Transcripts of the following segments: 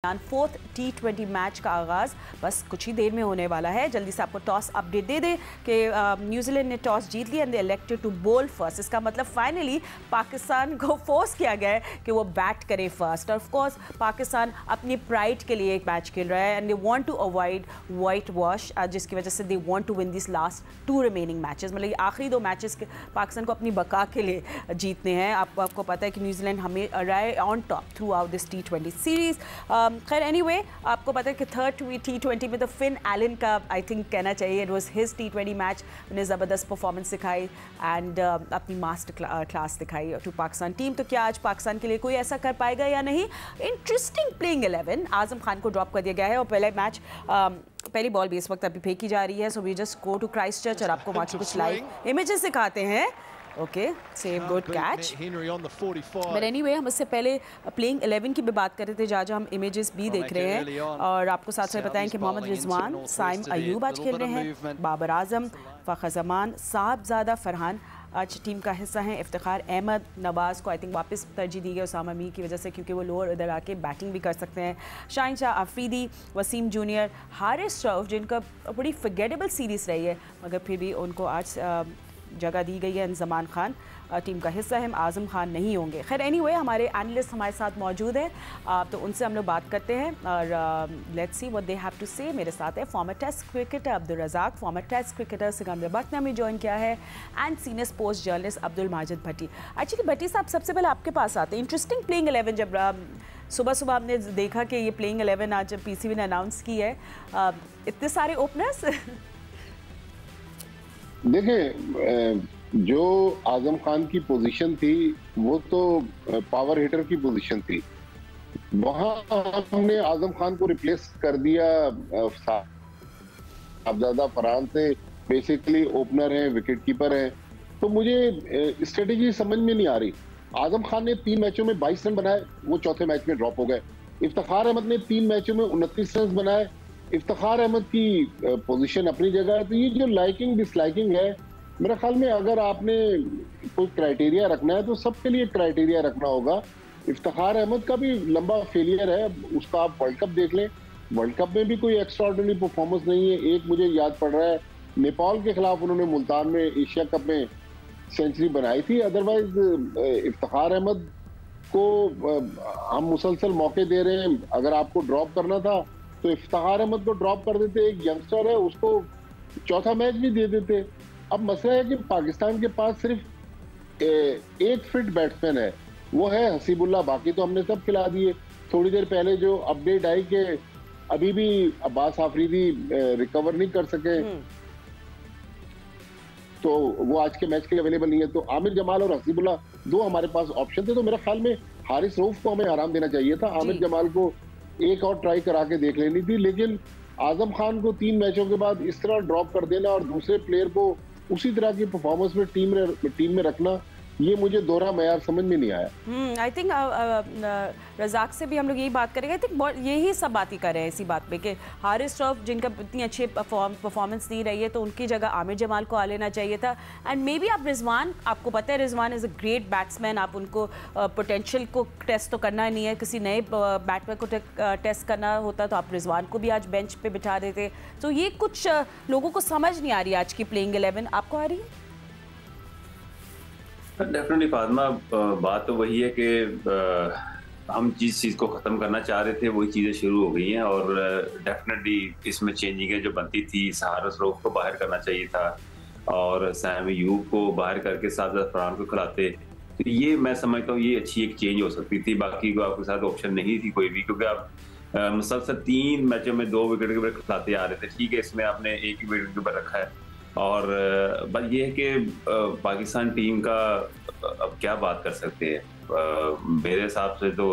Fourth T20 match का आगाज़ बस कुछ ही देर में होने वाला है। जल्दी से आपको टॉस अपडेट दे दें कि न्यूजीलैंड ने टॉस जीत लिया एंड दे इलेक्टेड टू बोल फर्स्ट। इसका मतलब फाइनली पाकिस्तान को फोर्स किया गया है कि वो बैट करे फर्स्ट। और ऑफ कोर्स पाकिस्तान अपनी प्राइड के लिए एक मैच खेल रहा है and they want to avoid white wash, जिसकी वजह से they want to win this last 2 remaining matches. मतलब आखिरी 2 मैचेस पाकिस्तान को अपनी बका के लिए जीतने हैं। आपको पता है कि न्यूजीलैंड हमें रहा है on top through out this T20 series. खैर एनीवे आपको पता है कि थर्ड T20 में तो फिन एलन का आई थिंक कहना चाहिए it was his T20 match. उन्हें ज़बरदस्त परफॉर्मेंस दिखाई एंड अपनी मास्टर क्लास दिखाई टू पाकिस्तान टीम। तो क्या आज पाकिस्तान के लिए कोई ऐसा कर पाएगा या नहीं? Interesting playing 11। आजम खान को ड्रॉप कर दिया गया है और पहले मैच पहली बॉल भी इस वक्त अभी फेंकी जा रही है। So we just go to Christchurch और आपको वहाँ की कुछ लाइव इमेजेस दिखाते हैं। Okay, save good catch. But anyway हम इससे पहले प्लेइंग 11 की भी बात कर रहे थे, जहाँ हम इमेजेस भी देख रहे हैं। और आपको साथ साथ बताएं कि मोहम्मद रिजवान, साइम अयूब आज खेल रहे हैं, बाबर आजम, फ़खर जमान, साहबजादा फरहान आज टीम का हिस्सा हैं। इफ्तिखार अहमद, नवाज़ को आई थिंक वापस तरजीह दी गई उसामा मीर की वजह से, क्योंकि वो लोअर इधर आके बैटिंग भी कर सकते हैं। शाहीन शाह अफरीदी, वसीम जूनियर, हारिस रऊफ, जिनका बड़ी फॉरगेटेबल सीरीज़ रही है मगर फिर भी उनको आज जगह दी गई है। जमान खान टीम का हिस्सा है, आज़म खान नहीं होंगे। खैर एनीवे हमारे एनालिस्ट हमारे साथ मौजूद हैं, तो उनसे हम लोग बात करते हैं और let's see what they have to say. मेरे साथ है former test cricketer Abdul Razzaq, former test cricketer Sikandar Bakht ने हमें ज्वाइन किया है and senior sports journalist Abdul Majid Bhatti. Actually Bhatti sahab सबसे पहले आपके पास आते हैं। इंटरेस्टिंग प्लेइंग 11 जब सुबह सुबह हमने देखा कि ये प्लेइंग 11 आज PCB ने अनाउंस की है, इतने सारे ओपनर्स। देखिए, जो आजम खान की पोजीशन थी वो तो पावर हिटर की पोजीशन थी। वहां हमने आजम खान को रिप्लेस कर दिया साहबजादा फरहान से। बेसिकली ओपनर है, विकेट कीपर है। तो मुझे स्ट्रेटेजी समझ में नहीं आ रही। आजम खान ने 3 मैचों में 22 रन बनाए, वो चौथे मैच में ड्रॉप हो गए। इफ्तिखार अहमद ने 3 मैचों में 29 रन बनाए। इफ्तिखार अहमद की पोजीशन अपनी जगह है। तो ये जो लाइकिंग डिसलाइकिंग है, मेरे ख्याल में अगर आपने कोई क्राइटेरिया रखना है तो सबके लिए क्राइटेरिया रखना होगा। इफ्तिखार अहमद का भी लंबा फेलियर है, उसका आप वर्ल्ड कप देख लें। वर्ल्ड कप में भी कोई एक्स्ट्राऑर्डिनरी परफॉर्मेंस नहीं है। एक मुझे याद पड़ रहा है, नेपाल के खिलाफ उन्होंने मुल्तान में एशिया कप में सेंचुरी बनाई थी। अदरवाइज इफ्तिखार अहमद को हम मुसलसल मौके दे रहे हैं। अगर आपको ड्रॉप करना था तो इफ्तिखार अहमद को ड्रॉप कर देते, एक यंगस्टर है उसको चौथा मैच भी दे देते। अब मसला है कि पाकिस्तान के पास सिर्फ एक फिट बैट्समैन है, वो है हसीबुल्लाह। बाकी तो हमने सब खिला दिए। थोड़ी देर पहले जो अपडेट आई कि अभी भी अब्बास आफरीदी रिकवर नहीं कर सके, तो वो आज के मैच के लिए अवेलेबल नहीं है। तो आमिर जमाल और हसीबुल्लाह 2 हमारे पास ऑप्शन थे। तो मेरे ख्याल में हारिस रऊफ को हमें आराम देना चाहिए था। आमिर जमाल को एक और ट्राई करा के देख लेनी थी। लेकिन आजम खान को 3 मैचों के बाद इस तरह ड्रॉप कर देना और दूसरे प्लेयर को उसी तरह की परफॉर्मेंस में टीम में रखना, ये मुझे दोहरा मयार समझ में नहीं आया। आई थिंक रज़ाक से भी हम लोग यही बात करेंगे। आई थिंक यही सब बात ही कर रहे हैं इसी बात पे कि हारिस रऊफ जिनका इतनी अच्छी परफॉर्मेंस नहीं रही है, तो उनकी जगह आमिर जमाल को आ लेना चाहिए था। एंड मे बी आप रिजवान, आपको पता है Rizwan is a great batsman. आप उनको पोटेंशियल को टेस्ट तो करना ही नहीं है, किसी नए बैट्समैन को टेस्ट करना होता तो आप रिजवान को भी आज बेंच पर बिठा देते। तो ये कुछ लोगों को समझ नहीं आ रही आज की प्लेइंग 11। आपको आ रही है? डेफिनेटली फातिमा, बात तो वही है कि हम जिस चीज़ को ख़त्म करना चाह रहे थे वही चीज़ें शुरू हो गई हैं। और डेफिनेटली इसमें चेंजिंग जो बनती थी, हारिस रऊफ को बाहर करना चाहिए था और साइम अयूब को बाहर करके साहबजादा फरहान को खिलाते। तो ये मैं समझता हूँ ये अच्छी एक चेंज हो सकती थी। बाकी को आपके साथ ऑप्शन नहीं थी कोई भी, क्योंकि आप मुसलसल 3 मैचों में 2 विकेट के ऊपर खिलाते आ रहे थे। ठीक है, इसमें आपने एक ही विकेट के ऊपर रखा है। और बस ये है कि पाकिस्तान टीम का अब क्या बात कर सकते हैं। मेरे हिसाब से तो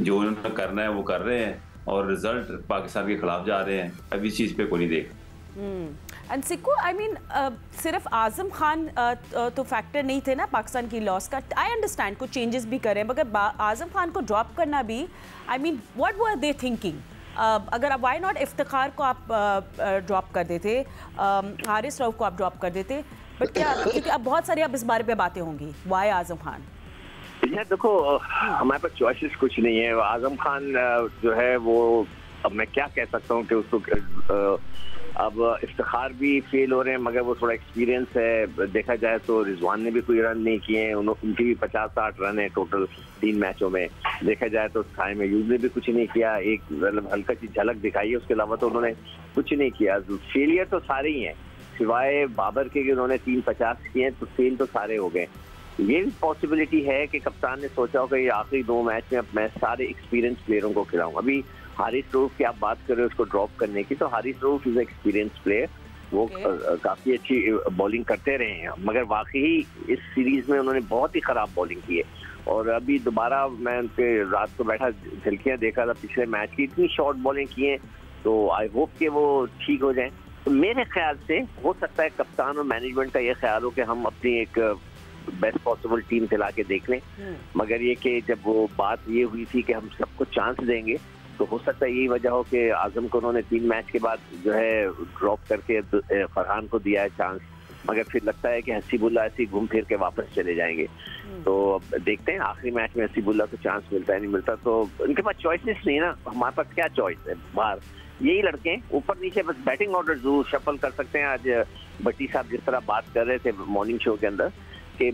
जो उन्होंने करना है वो कर रहे हैं और रिजल्ट पाकिस्तान के खिलाफ जा रहे हैं। अब इस चीज़ पे कोई नहीं देख। एंड सिक्कू, आई मीन सिर्फ आजम खान तो फैक्टर नहीं थे ना पाकिस्तान की लॉस का। आई अंडरस्टैंड कुछ चेंजेस भी करें, मगर आजम खान को ड्रॉप करना भी, I mean what were they thinking? अगर आप वाई नॉट इफ्तिखार को आप ड्रॉप कर देते, हारिस रऊफ को आप ड्रॉप कर देते, बट क्या, क्योंकि अब बहुत सारी अब इस बारे पे बातें होंगी, वाई आजम खान? यार देखो, हमारे पास चॉइसेस कुछ नहीं है। आजम खान जो है वो, अब मैं क्या कह सकता हूँ कि उसको अब इफ्तिखार भी फेल हो रहे हैं, मगर वो थोड़ा एक्सपीरियंस है। देखा जाए तो रिजवान ने भी कोई रन नहीं किए हैं, उनकी भी 50-60 रन है टोटल 3 मैचों में। देखा जाए तो साइम अयूब ने भी कुछ नहीं किया, एक मतलब हल्का सी झलक दिखाई है, उसके अलावा तो उन्होंने कुछ नहीं किया। फेलियर तो सारे ही हैं, सिवाय बाबर के कि उन्होंने 350 किए हैं, तो फेल तो सारे हो गए। ये भी पॉसिबिलिटी है कि कप्तान ने सोचा होगा ये आखिरी 2 मैच में अब मैं सारे एक्सपीरियंस प्लेयरों को खिलाऊं। अभी हारिस रऊफ की आप बात कर रहे हो उसको ड्रॉप करने की, तो Haris Rauf is experience player, वो काफी अच्छी बॉलिंग करते रहे हैं, मगर वाकई इस सीरीज में उन्होंने बहुत ही खराब बॉलिंग की है। और अभी दोबारा मैं उनके रात को बैठा झलकियां देखा था पिछले मैच की, इतनी शॉर्ट बॉलिंग की है, तो आई होप कि वो ठीक हो जाए। तो मेरे ख्याल से हो सकता है कप्तान और मैनेजमेंट का ये ख्याल हो कि हम अपनी एक बेस्ट पॉसिबल टीम खिला के देख लें, मगर ये कि जब वो बात ये हुई थी कि हम सबको चांस देंगे, तो हो सकता है यही वजह हो कि आजम को उन्होंने 3 मैच के बाद जो है ड्रॉप करके फरहान को दिया है चांस, मगर फिर लगता है कि हसीबुल्ला ऐसे घूम फिर के वापस चले जाएंगे। तो अब देखते हैं आखिरी मैच में हसीबुल्ला को चांस मिलता है नहीं मिलता, तो उनके पास चॉइसेस नहीं ना, हमारे पास क्या चॉइस है, बाहर यही लड़के ऊपर नीचे बस बैटिंग ऑर्डर जरूर शफल कर सकते हैं। आज भट्टी साहब जिस तरह बात कर रहे थे मॉर्निंग शो के अंदर कि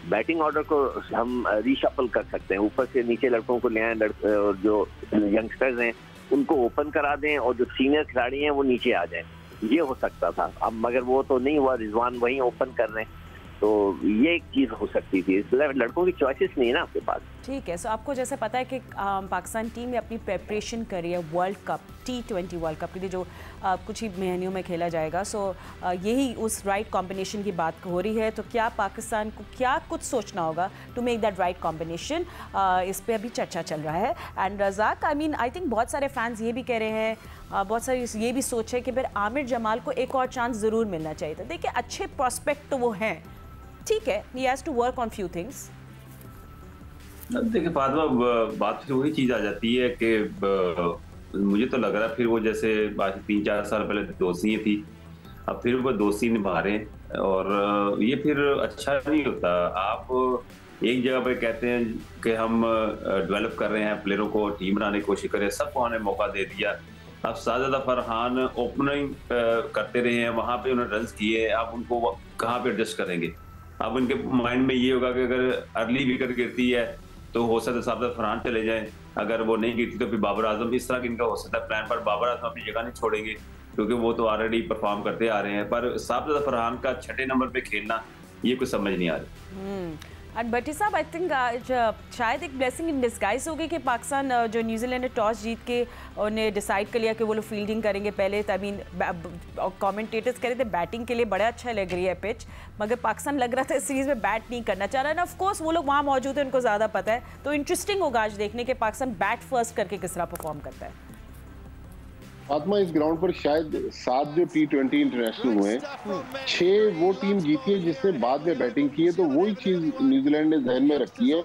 बैटिंग ऑर्डर को हम रीशफल कर सकते हैं, ऊपर से नीचे लड़कों को ले आए, और जो यंगस्टर्स हैं उनको ओपन करा दें और जो सीनियर खिलाड़ी हैं वो नीचे आ जाएं, ये हो सकता था। अब मगर वो तो नहीं हुआ, रिजवान वहीं ओपन कर रहे हैं, तो ये एक चीज़ हो सकती थी। लड़कों की चॉइसेस नहीं है ना आपके पास। ठीक है, सो आपको जैसे पता है कि पाकिस्तान टीम ने अपनी प्रिपरेशन करी है world cup T20 world cup के लिए, जो कुछ ही महीनों में खेला जाएगा। सो यही उस राइट कॉम्बिनेशन की बात हो रही है, तो क्या पाकिस्तान को क्या कुछ सोचना होगा to make that right combination, इस पर अभी चर्चा चल रहा है। And Razzaq, I mean I think बहुत सारे फैंस ये भी कह रहे हैं, बहुत सारे ये भी सोच है कि फिर आमिर जमाल को एक और चांस ज़रूर मिलना चाहिए था। देखिए अच्छे प्रॉस्पेक्ट तो वो हैं, ठीक है, he has to work on few things। देखिए फातिमा, बात फिर वही चीज़ आ जाती है कि मुझे तो लग रहा है फिर वो जैसे आज 3-4 साल पहले दोस्ती थी, अब फिर वो दोस्ती निभा रहे हैं, और ये फिर अच्छा नहीं होता। आप एक जगह पे कहते हैं कि हम डेवलप कर रहे हैं प्लेयरों को, टीम बनाने की कोशिश करें, सबको हमने मौका दे दिया। अब साजिदा फरहान ओपनिंग करते रहे हैं, वहाँ पे उन्होंने रन किए, आप उनको कहाँ पे एडजस्ट करेंगे? अब उनके माइंड में ये होगा कि अगर अर्ली विकेट गिरती है तो हो सकता है साजिदा फरहान चले जाएं, अगर वो नहीं गिरती तो फिर बाबर आजम, इस तरह की इनका हो सकता है प्लान। पर बाबर आजम अपनी जगह नहीं छोड़ेंगे क्योंकि वो तो ऑलरेडी परफॉर्म करते आ रहे हैं, पर साजिदा फरहान का 6ठे नंबर पे खेलना ये कुछ समझ नहीं आ रही। एंड भट्टी साहब, आई थिंक शायद एक ब्लेसिंग इन डिस्गाइज हो गई कि पाकिस्तान जो न्यूजीलैंड ने टॉस जीत के उन्हें डिसाइड कर लिया कि वो लोग फील्डिंग करेंगे पहले। आई मीन कमेंटेटर्स कह रहे थे बैटिंग के लिए बड़ा अच्छा लग रही है पिच, मगर पाकिस्तान लग रहा था इस सीरीज़ में बैट नहीं करना चाह रहा है ना। ऑफकोर्स वो लोग वहाँ मौजूद हैं, उनको ज़्यादा पता है, तो इंटरेस्टिंग होगा आज देखने के पाकिस्तान बैट फर्स्ट करके किस तरह परफॉर्म करता है। फातिमा, इस ग्राउंड पर शायद 7 जो T20 इंटरनेशनल हुए हैं, 6 वो टीम जीती है जिसने बाद में बैटिंग की है, तो वही चीज न्यूजीलैंड ने जहन में रखी है,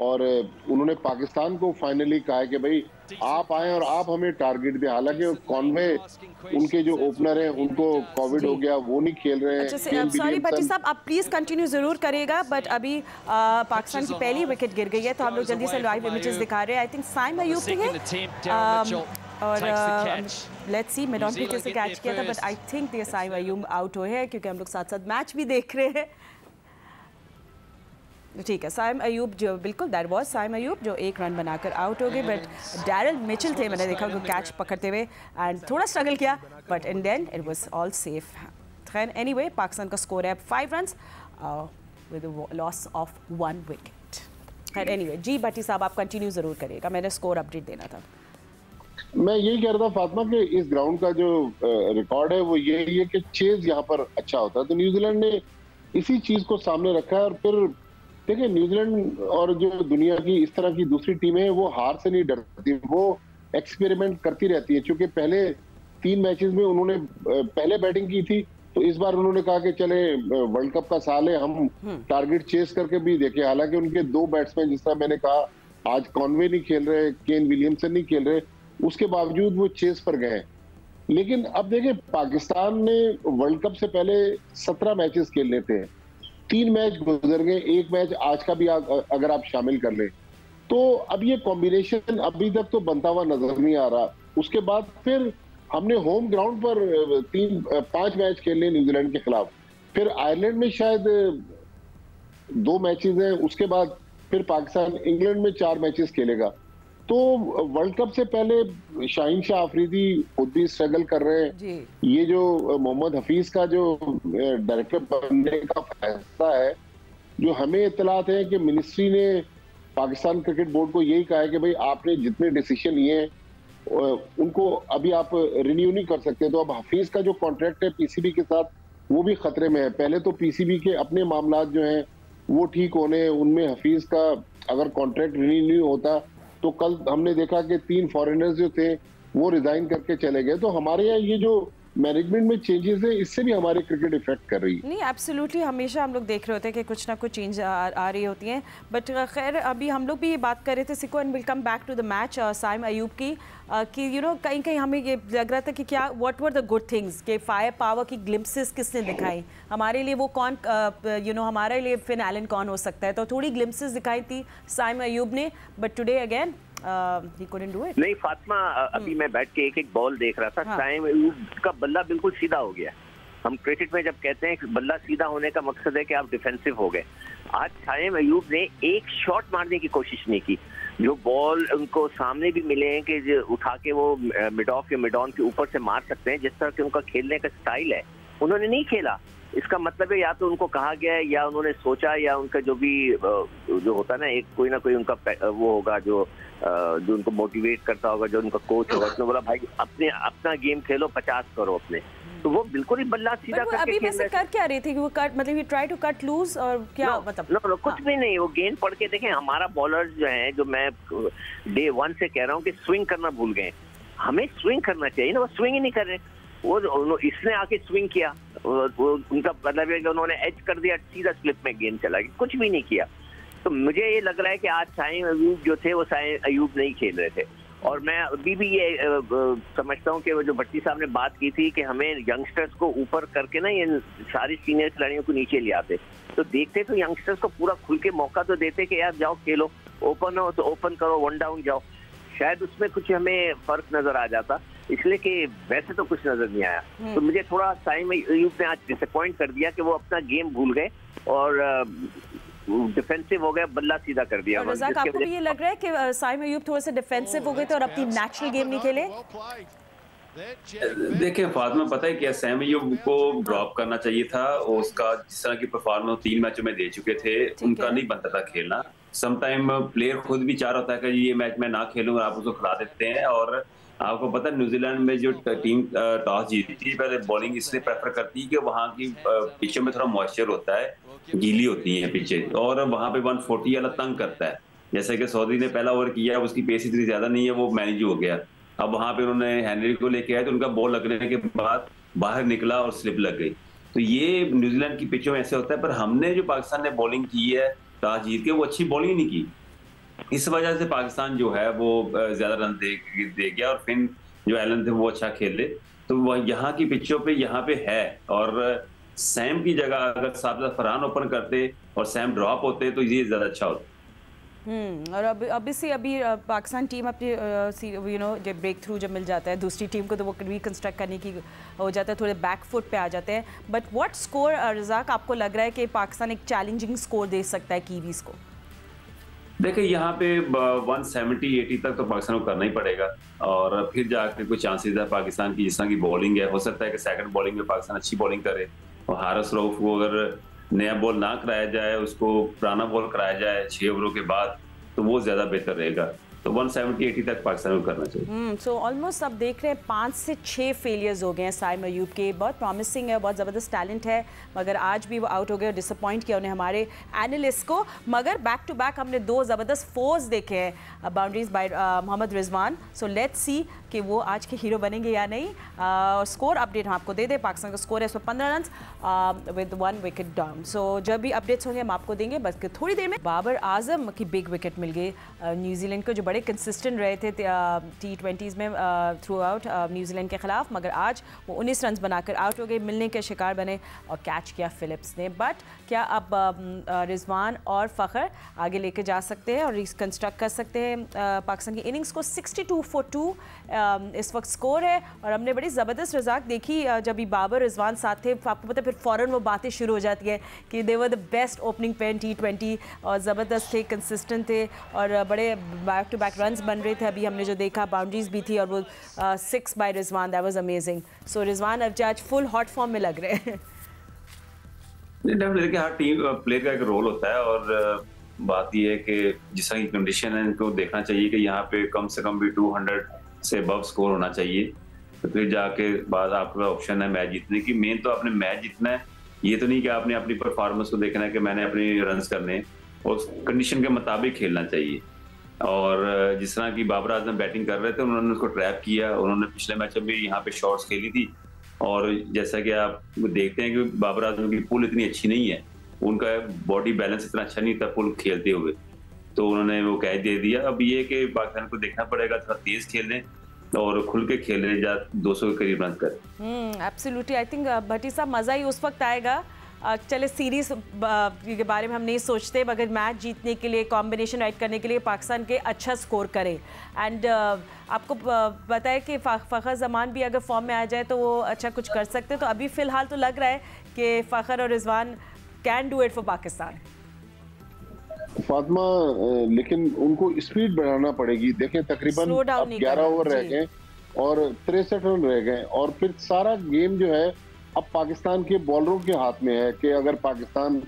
और उन्होंने पाकिस्तान को फाइनली कहा है कि भाई आप आए और आप हमें टारगेट दें। हालांकि कॉनवे उनके जो ओपनर हैं उनको कोविड हो गया, वो नहीं खेल रहे हैं। सॉरी भट्टी साहब, आप प्लीज कंटिन्यू जरूर करिएगा, बट अभी पाकिस्तान की पहली विकेट गिर गई है, तो हम लोग जल्दी से लाइव इमेजेस दिखा रहे हैं। आई थिंक साइम अयूब है और let's C mid on pitch से कैच किया था, बट आई थिंक ये साइम अयूब आउट हुए हैं क्योंकि हम लोग साथ साथ मैच भी देख रहे हैं। ठीक है, साइम अयूब जो बिल्कुल दैट वाज साइम अयूब जो 1 रन बनाकर आउट हो गए, बट डैरिल मिचेल थे, मैंने देखा उनको कैच पकड़ते हुए एंड थोड़ा स्ट्रगल किया, but in the end it was all safe. खैर एनीवे, पाकिस्तान का स्कोर है 5 runs with loss of 1 wicket. खैर एनीवे, जी भट्टी साहब आप कंटिन्यू ज़रूर करिएगा, मैंने स्कोर अपडेट देना था। मैं यही कह रहा था फातिमा कि इस ग्राउंड का जो रिकॉर्ड है वो यही है कि चेज यहाँ पर अच्छा होता है, तो न्यूजीलैंड ने इसी चीज को सामने रखा है। और फिर देखिए, न्यूजीलैंड और जो दुनिया की इस तरह की दूसरी टीमें वो हार से नहीं डरती, वो एक्सपेरिमेंट करती रहती है। क्योंकि पहले 3 मैचेस में उन्होंने पहले बैटिंग की थी, तो इस बार उन्होंने कहा कि चले वर्ल्ड कप का साल है, हम टारगेट चेस करके भी देखें। हालांकि उनके 2 बैट्समैन, जिस तरह मैंने कहा, आज कॉनवे नहीं खेल रहे, केन विलियमसन नहीं खेल रहे, उसके बावजूद वो चेस पर गए। लेकिन अब देखिए, पाकिस्तान ने वर्ल्ड कप से पहले 17 मैचेस खेलने थे, 3 मैच गुजर गए, एक मैच आज का भी अगर आप शामिल कर लें, तो अब ये कॉम्बिनेशन अभी तक तो बनता हुआ नजर नहीं आ रहा। उसके बाद फिर हमने होम ग्राउंड पर 5 मैच खेले न्यूजीलैंड के खिलाफ, फिर आयरलैंड में शायद 2 मैचेस हैं, उसके बाद फिर पाकिस्तान इंग्लैंड में 4 मैचेस खेलेगा। तो वर्ल्ड कप से पहले शाहीन शाह अफरीदी खुद भी स्ट्रगल कर रहे हैं। ये जो मोहम्मद हफीज का जो डायरेक्टर बनने का फैसला है, जो हमें इत्तलात है कि मिनिस्ट्री ने पाकिस्तान क्रिकेट बोर्ड को यही कहा है कि भाई आपने जितने डिसीजन लिए हैं उनको अभी आप रिन्यू नहीं कर सकते। तो अब हफीज का जो कॉन्ट्रैक्ट है पीसीबी के साथ वो भी खतरे में है। पहले तो पीसीबी के अपने मामलात जो हैं वो ठीक होने, उनमें हफीज का अगर कॉन्ट्रैक्ट रिन्यू नहीं होता तो कल हमने देखा कि 3 फॉरेनर्स जो थे वो रिजाइन करके चले गए। तो हमारे यहाँ ये जो मैनेजमेंट में चेंजेस है, इससे भी हमारे क्रिकेट इफेक्ट कर रही है। नहीं, एब्सोल्युटली हमेशा हम लोग देख रहे होते हैं कि कुछ ना कुछ चेंज आ रही होती हैं। बट खैर अभी हम लोग भी ये बात कर रहे थे सिको, and will come back to the match Saim Ayub की कि यू नो कहीं कहीं हमें ये लग रहा था कि क्या what were the good things, कि फायर पावर की ग्लिम्पसेस किसने दिखाई हमारे लिए, वो कौन यू नो हमारे लिए फिन एलन कौन हो सकता है। तो थोड़ी ग्लिम्पसेस दिखाई थी साइम अयूब ने, but today again he couldn't do it. नहीं फातिमा, अभी मैं बैठ के एक बॉल देख रहा था। साइम अयूब का बल्ला बिल्कुल सीधा हो गया। हम क्रिकेट में जब कहते हैं कि बल्ला सीधा होने का मकसद है कि आप डिफेंसिव हो गए। आज साइम अयूब ने एक शॉट मारने की कोशिश नहीं की। जो बॉल उनको सामने भी मिले हैं कि उठा के वो मिड ऑफ या मिड ऑन के ऊपर से मार सकते हैं, जिस तरह के उनका खेलने का स्टाइल है, उन्होंने नहीं खेला। इसका मतलब है या तो उनको कहा गया है या उन्होंने सोचा, या उनका जो भी जो होता है ना, एक कोई ना कोई उनका वो होगा जो उनको मोटिवेट करता होगा, जो उनका कोच होगा, उसने बोला भाई अपना गेम खेलो, 50 करो अपने। तो वो बिल्कुल ही बल्ला सीधा करके अभी वैसे कर क्या रही थी कि वो कट, मतलब ये ट्राई टू कट लूज और क्या मतलब कुछ भी नहीं। वो गेंद पढ़ के देखें, हमारा बॉलर जो है, जो मैं डे 1 से कह रहा हूँ कि स्विंग करना भूल गए। हमें स्विंग करना चाहिए ना, वो स्विंग ही नहीं कर रहे। वो इसने आके स्विंग किया, वो उनका मतलब है कि उन्होंने एज कर दिया, सीधा स्लिप में गेंद चला गया, कुछ भी नहीं किया। तो मुझे ये लग रहा है कि आज साइम अयूब जो थे वो साइम अयूब नहीं खेल रहे थे। और मैं अभी भी ये समझता हूँ कि वो जो भट्टी साहब ने बात की थी कि हमें यंगस्टर्स को ऊपर करके ना ये सारी सीनियर खिलाड़ियों को नीचे ले आते, तो देखते तो यंगस्टर्स को पूरा खुल के मौका तो देते कि यार जाओ खेलो, ओपन हो तो ओपन करो, 1 डाउन जाओ। शायद उसमें कुछ हमें फर्क नजर आ जाता, इसलिए कि वैसे तो कुछ नजर नहीं आया। तो मुझे थोड़ा साइम अयूब ने आज डिसअपॉइंट कर दिया कि वो अपना गेम भूल गए और डिफेंसिव हो गया, बल्ला सीधा कर दिया। और रज़ाक, आपको भी ये लग रहा है कि साइम अयूब थोड़े से डिफेंसिव हो गए थे और अपनी नेचुरल गेम नहीं खेले? देखिए फातिमा, पता है क्या, साइम अयूब को ड्रॉप करना चाहिए था। उसका जिस तरह की परफॉर्मेंस 3 मैचों में दे चुके थे, उनका नहीं बनता था खेलना। समटाइम प्लेयर खुद भी चाह रहा होता है कि ये मैच मैं ना खेलूंगा, आप उसको खिला देते हैं। और आपको पता है न्यूजीलैंड में जो टीम टॉस जीतती है, पहले बॉलिंग इसलिए प्रेफर करती है कि वहाँ की पिचों में थोड़ा मॉइस्चर होता है, गीली होती है पिचे, और वहाँ पे 140 वाला तंग करता है। जैसे कि सऊदी ने पहला ओवर किया, उसकी पेस इतनी ज्यादा नहीं है, वो मैनेज हो गया। अब वहाँ पे उन्होंने हेनरी को लेके आए तो उनका बॉल लगने के बाद बाहर निकला और स्लिप लग गई। तो ये न्यूजीलैंड की पिचों में ऐसे होता है। पर हमने जो पाकिस्तान ने बॉलिंग की है टॉस जीत के, वो अच्छी बॉलिंग नहीं की। इस वजह से पाकिस्तान जो है वो ज्यादा रन दे गया, और फिर जो एलन थे वो अच्छा खेले। तो वह यहाँ की पिचों पे यहाँ पे है। और सैम की जगह अगर साबित फरहान ओपन करते और सैम ड्रॉप होते तो ये ज्यादा अच्छा होता। और अभी पाकिस्तान टीम अपनी यू नो जब ब्रेक थ्रू जब मिल जाता है दूसरी टीम को, तो वो रिकंस्ट्रक्ट करने की हो जाता है, थोड़े बैक फुट पे आ जाते हैं। बट व्हाट स्कोर रज़ाक आपको लग रहा है कि पाकिस्तान एक चैलेंजिंग स्कोर दे सकता है कीवीज को? देखिए यहाँ पे 170-80 तक तो पाकिस्तान को करना ही पड़ेगा, और फिर जाकर कोई चांसेस है पाकिस्तान की। जिस तरह की बॉलिंग है, हो सकता है कि सेकंड बॉलिंग में पाकिस्तान अच्छी बॉलिंग करे, और हारिस रऊफ को अगर नया बॉल ना कराया जाए, उसको पुराना बॉल कराया जाए 6 ओवरों के बाद, तो वो ज्यादा बेहतर रहेगा। तो 170-80 तक पाकिस्तान को करना चाहिए। सो ऑलमोस्ट अब देख रहे हैं 5 से 6 फेलियर्स हो गए हैं साइम अयूब के। बहुत प्रॉमिसिंग है, बहुत ज़बरदस्त टैलेंट है, मगर आज भी वो आउट हो गए और डिसअपॉइंट किया उन्हें हमारे एनालिस्ट को। मगर बैक टू बैक हमने 2 ज़बरदस्त फोर्स देखे हैं, boundaries by Mohammad Rizwan. So let's see कि वो आज के हीरो बनेंगे या नहीं। स्कोर अपडेट हम आपको दे दें। पाकिस्तान का स्कोर है इस पर 15 रन विद 1 विकेट डाउन। सो जब भी अपडेट्स होंगे हम आपको देंगे। बस थोड़ी देर में बाबर आजम की बिग विकेट मिल गई न्यूजीलैंड को, जो बड़े कंसिस्टेंट रहे थे T20s में थ्रू आउट न्यूजीलैंड के ख़िलाफ़, मगर आज वो 19 रन बनाकर आउट हो गए, मिलने के शिकार बने और कैच किया फिलिप्स ने। बट क्या अब रिजवान और फ़खर आगे लेके जा सकते हैं और रिकंस्ट्रक्ट कर सकते हैं पाकिस्तान की इनिंग्स को? 62 for 2 इस वक्त स्कोर है। और हमने बड़ी ज़बरदस्त रज़ाक देखी जब भी बाबर रिजवान साथ थे, आपको पता है फिर फ़ौरन वो बातें शुरू हो जाती है कि they were the best opening pair T20 और ज़बरदस्त थे, कंसिस्टेंट थे और बड़े बैक टू बैक रन्स बन रहे थे। अभी हमने जो देखा बाउंड्रीज भी थी और वो 6 by Rizwan, that was amazing. So Rizwan अब आज फुल हॉट फॉर्म में लग रहे हैं। डेफिनेटली हर टीम प्लेयर का एक रोल होता है और बात यह है कि जिस तरह की कंडीशन है इनको देखना चाहिए कि यहाँ पे कम से कम भी 200 से अबव स्कोर होना चाहिए, तो फिर जाके बाद आपका ऑप्शन है मैच जीतने की। मेन तो आपने मैच जीतना है, ये तो नहीं कि आपने अपनी परफॉर्मेंस को देखना है कि मैंने अपने रन्स करने हैं, और कंडीशन के मुताबिक खेलना चाहिए। और जिस तरह की बाबर आजम बैटिंग कर रहे थे उन्होंने उसको ट्रैप किया, उन्होंने पिछले मैच में भी यहाँ पे शॉट्स खेली थी और जैसा कि आप देखते हैं कि बाबर आजम की पुल इतनी अच्छी नहीं है, उनका बॉडी बैलेंस इतना अच्छा नहीं था पुल खेलते हुए, तो उन्होंने वो कैच दे दिया। अब ये कि पाकिस्तान को देखना पड़ेगा थोड़ा तेज खेलने और खुल के खेलने, जा 200 के करीब रन कर। एब्सोल्युटली, आई थिंक भट्टी साहब मज़ा ही उस वक्त आएगा। चले सीरीज के बारे में हम नहीं सोचते, मगर मैच जीतने के लिए, कॉम्बिनेशन राइट करने के लिए पाकिस्तान के अच्छा स्कोर करें। एंड आपको पता है कि फ़खर ज़मान भी अगर फॉर्म में आ जाए तो वो अच्छा कुछ कर सकते हैं। तो अभी फ़िलहाल तो लग रहा है कि फ़खर और Rizwan can do it for Pakistan. Fatima, लेकिन उनको स्पीड बढ़ाना पड़ेगी। देखें तकरीबन 11 ओवर रह गए और 63 रन रह गए और फिर सारा गेम जो है अब पाकिस्तान के बॉलरों के हाथ में है कि अगर पाकिस्तान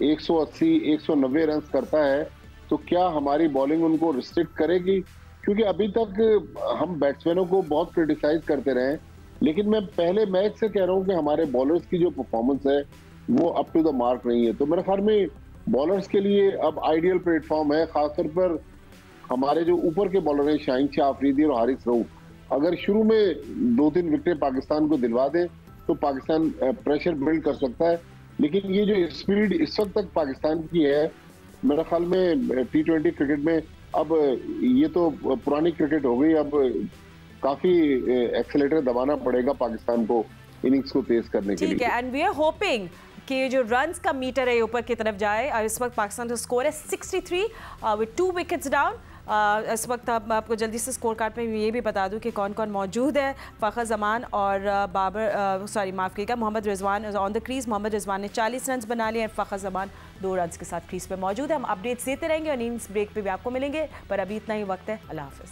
180-190 रन करता है तो क्या हमारी बॉलिंग उनको रिस्ट्रिक्ट करेगी? क्योंकि अभी तक हम बैट्समैनों को बहुत क्रिटिसाइज करते रहे, लेकिन मैं पहले मैच से कह रहा हूँ कि हमारे बॉलर्स की जो परफॉर्मेंस है वो अप टू द मार्क नहीं है। तो मेरे ख्याल में बॉलर्स के लिए अब आइडियल प्लेटफॉर्म है, खासतौर पर हमारे जो ऊपर के बॉलर हैं शाहीन शाह अफरीदी और हारिस रऊफ, अगर शुरू में 2-3 विकेटें पाकिस्तान को दिलवा दें तो पाकिस्तान प्रेशर बिल्ड कर सकता है। लेकिन ये जो स्पीड इस वक्त तक पाकिस्तान की है, मेरे ख्याल में T20 क्रिकेट में अब ये तो पुरानी क्रिकेट हो गई, अब काफी एक्सेलेटर दबाना पड़ेगा पाकिस्तान को इनिंग्स को तेज करने के लिए। ठीक है, एंड वी आर होपिंग कि जो रन्स का मीटर है ऊपर की तरफ जाए। इस वक्त पाकिस्तान का स्कोर है 63 विद 2 विकेट्स डाउन। इस वक्त अब आपको जल्दी से स्कोर कार्ड पे ये भी बता दूं कि कौन कौन मौजूद है। फ़खर ज़मान और माफ़ कीजिएगा, Mohammad Rizwan on the crease. Mohammad Rizwan ने 40 रन बना लिए हैं, फ़खर ज़मान 2 रन के साथ क्रीज पे मौजूद है। हम अपडेट्स देते रहेंगे और इनिंग्स ब्रेक पे भी आपको मिलेंगे, पर अभी इतना ही वक्त है। अल्लाह हाफ़िज़।